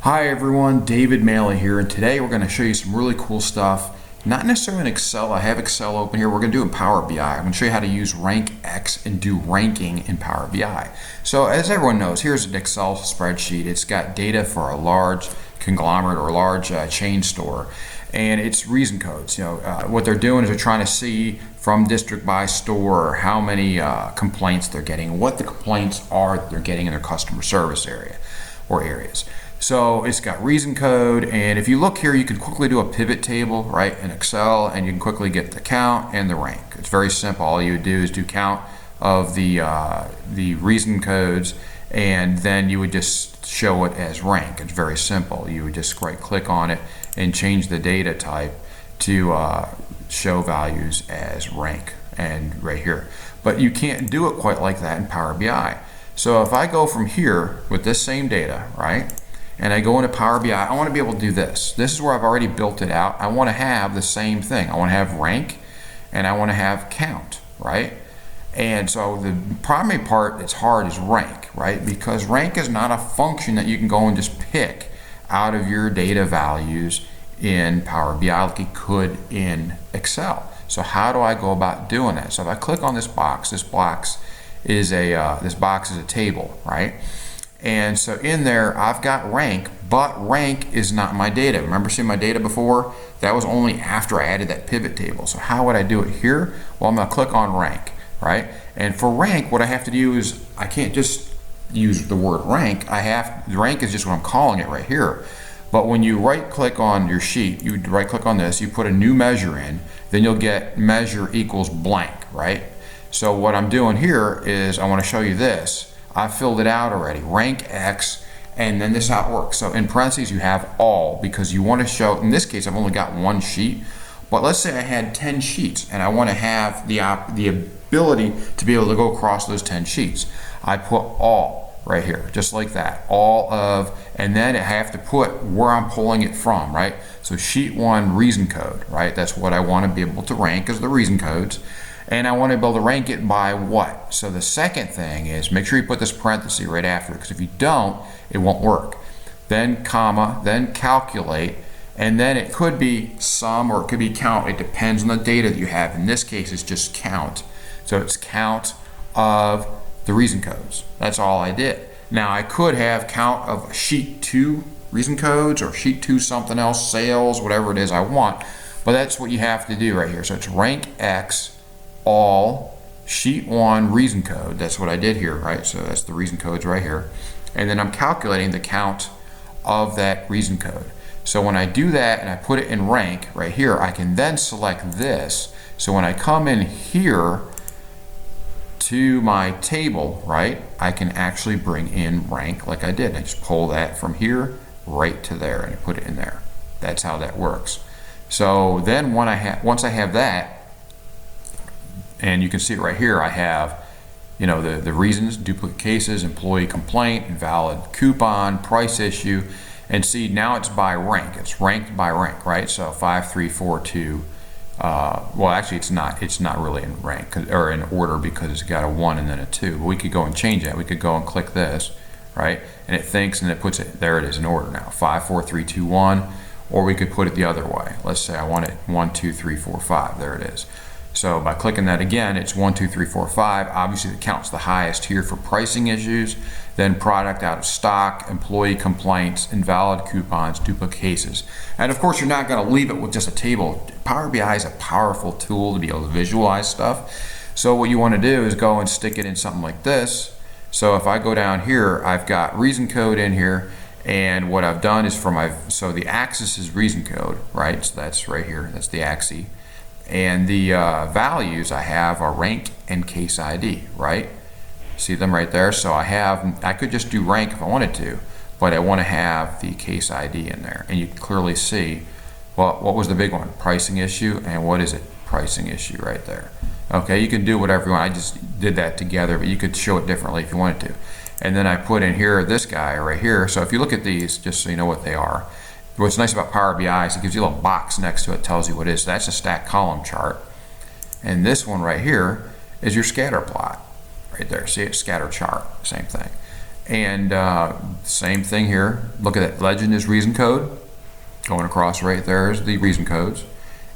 Hi everyone, David Maley here, and today we're going to show you some really cool stuff. Not necessarily in Excel. I have Excel open here. We're going to do it in Power BI. I'm going to show you how to use RankX and do ranking in Power BI. So as everyone knows, here's an Excel spreadsheet. It's got data for a large conglomerate or large chain store, and it's reason codes. What they're doing is they're trying to see from district by store how many complaints they're getting, what the complaints are that they're getting in their customer service area or areas. So it's got reason code, and if you look here, you can quickly do a pivot table, right, in Excel, and you can quickly get the count and the rank. It's very simple. All you would do is do count of the reason codes, and then you would just show it as rank. It's very simple. You would just right-click on it and change the data type to show values as rank, and right here. But you can't do it quite like that in Power BI. So if I go from here with this same data, right, and I go into Power BI, I want to be able to do this. This is where I've already built it out. I want to have the same thing. I want to have rank and I want to have count, right? And so the primary part that's hard is rank, right? Because rank is not a function that you can go and just pick out of your data values in Power BI like you could in Excel. So how do I go about doing that? So if I click on this box is a table, right? And so in there, I've got rank, but rank is not my data. Remember seeing my data before? That was only after I added that pivot table. So how would I do it here? Well, I'm gonna click on rank, right? And for rank, what I have to do is, I can't just use the word rank. Rank is just what I'm calling it right here. But when you right click on your sheet, you right click on this, you put a new measure in, then you'll get measure equals blank, right? So what I'm doing here is I wanna show you this. I filled it out already, RankX, and then this is how it works. So in parentheses you have all, because you want to show, in this case I've only got one sheet, but let's say I had 10 sheets and I want to have the ability to be able to go across those 10 sheets. I put all right here, just like that, all of, and then I have to put where I'm pulling it from, right? So sheet 1 reason code, right? That's what I want to be able to rank as the reason codes. And I want to be able to rank it by what? So the second thing is make sure you put this parenthesis right after it, because if you don't, it won't work. Then comma, then calculate, and then it could be sum or it could be count. It depends on the data that you have. In this case, it's just count. So it's count of the reason codes. That's all I did. Now I could have count of sheet 2 reason codes or sheet 2 something else, sales, whatever it is I want. But that's what you have to do right here. So it's rank X all sheet 1 reason code. That's what I did here, right? So that's the reason codes right here. And then I'm calculating the count of that reason code. So when I do that and I put it in rank right here, I can then select this. So when I come in here to my table, right, I can actually bring in rank like I did. I just pull that from here right to there and put it in there. That's how that works. So then once I have that, and you can see it right here, I have, the reasons, duplicate cases, employee complaint, invalid coupon, price issue, and see now it's by rank. It's ranked by rank, right? So 5, 3, 4, 2. Well, actually, it's not really in rank or in order because it's got a 1 and then a 2. But we could go and change that. We could go and click this, right? And it thinks and it puts it there. It is in order now. 5, 4, 3, 2, 1. Or we could put it the other way. Let's say I want it 1, 2, 3, 4, 5. There it is. So by clicking that again, it's 1, 2, 3, 4, 5. Obviously, it counts the highest here for pricing issues, then product out of stock, employee complaints, invalid coupons, duplicate cases. And of course, you're not going to leave it with just a table. Power BI is a powerful tool to be able to visualize stuff. So what you want to do is go and stick it in something like this. So if I go down here, I've got reason code in here, and what I've done is so the axis is reason code, right? So that's right here. That's the axis. And the values I have are rank and case ID, right? See them right there? So I could just do rank if I wanted to, but I want to have the case ID in there. And you can clearly see, well, what was the big one? Pricing issue, and what is it? Pricing issue right there. Okay, you can do whatever you want. I just did that together, but you could show it differently if you wanted to. And then I put in here this guy right here. So if you look at these, just so you know what they are, what's nice about Power BI is it gives you a little box next to it, tells you what it is. So that's a stack column chart. And this one right here is your scatter plot right there. See it, scatter chart, same thing. And same thing here. Look at that. Legend is reason code. Going across right there is the reason codes.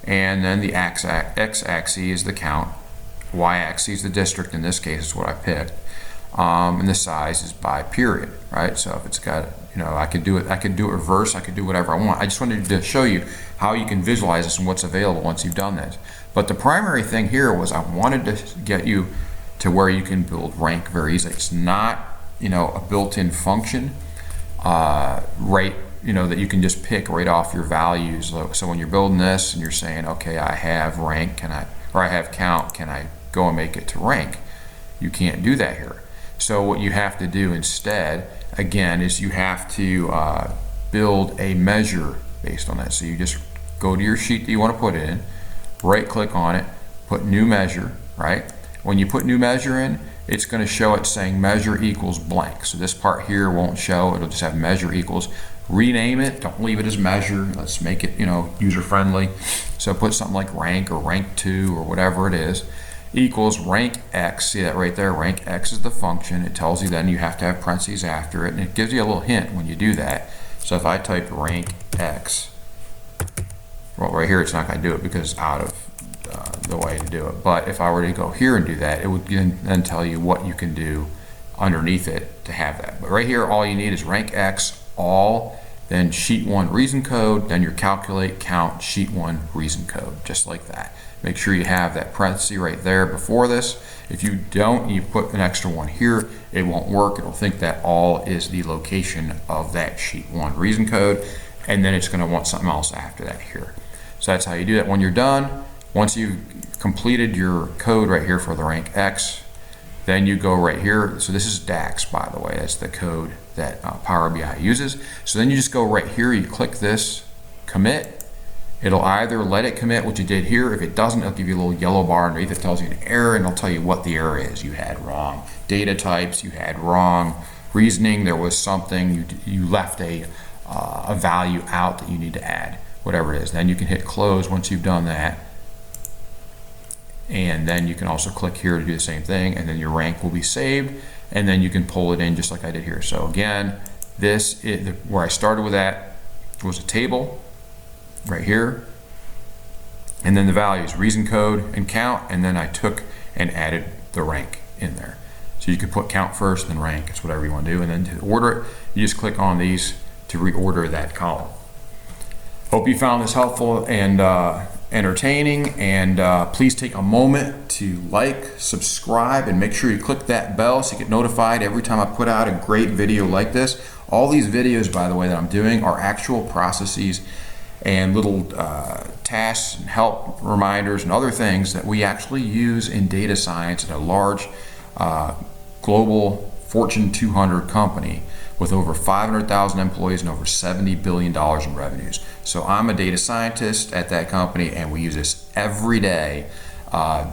And then the x-axis is the count. Y-axis is the district. In this case is what I picked. And the size is by period, right? So if it's got, I could do it reverse, I could do whatever I want. I just wanted to show you how you can visualize this and what's available once you've done this. But the primary thing here was I wanted to get you to where you can build rank very easily. It's not, a built-in function, right, that you can just pick right off your values. So when you're building this and you're saying, okay, I have rank, or I have count, can I go and make it to rank? You can't do that here. So what you have to do instead, again, is you have to build a measure based on that. So you just go to your sheet that you want to put it in, right click on it, put new measure, right? When you put new measure in, it's going to show it saying measure equals blank. So this part here won't show, it'll just have measure equals. Rename it, don't leave it as measure. Let's make it, user friendly. So put something like rank or rank 2 or whatever it is. Equals rank X. See that right there? Rank X is the function. It tells you then you have to have parentheses after it, and it gives you a little hint when you do that. So if I type rank X, well, right here it's not going to do it because it's out of the way to do it. But if I were to go here and do that, it would then tell you what you can do underneath it to have that. But right here, all you need is rank X, all, then sheet 1 reason code, then your calculate, count, sheet 1 reason code, just like that. Make sure you have that parenthesis right there before this. If you don't, you put an extra one here, it won't work. It'll think that all is the location of that sheet 1 reason code, and then it's going to want something else after that here. So that's how you do that. When you're done, once you've completed your code right here for the rank X, then you go right here. So this is DAX, by the way. That's the code that Power BI uses. So then you just go right here, you click this, commit. It'll either let it commit, what you did here. If it doesn't, it'll give you a little yellow bar underneath that tells you an error, and it'll tell you what the error is. You had wrong data types, you had wrong reasoning, there was something, you left a value out that you need to add, whatever it is. Then you can hit close once you've done that. And then you can also click here to do the same thing, and then your rank will be saved, and then you can pull it in just like I did here. So again, this is where I started with that was a table right here, and then the values, reason code and count, and then I took and added the rank in there. So you can put count first, then rank, it's whatever you want to do, and then to order it, you just click on these to reorder that column. Hope you found this helpful and entertaining, and please take a moment to like, subscribe, and make sure you click that bell so you get notified every time I put out a great video like this. All these videos, by the way, that I'm doing are actual processes and little tasks and help reminders and other things that we actually use in data science at a large global Fortune 200 company with over 500,000 employees and over $70 billion in revenues. So I'm a data scientist at that company, and we use this every day.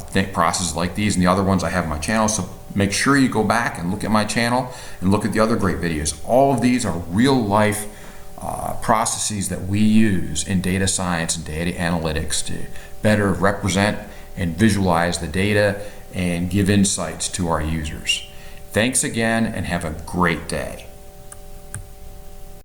Think processes like these and the other ones I have on my channel. So make sure you go back and look at my channel and look at the other great videos. All of these are real life processes that we use in data science and data analytics to better represent and visualize the data and give insights to our users. Thanks again, and have a great day.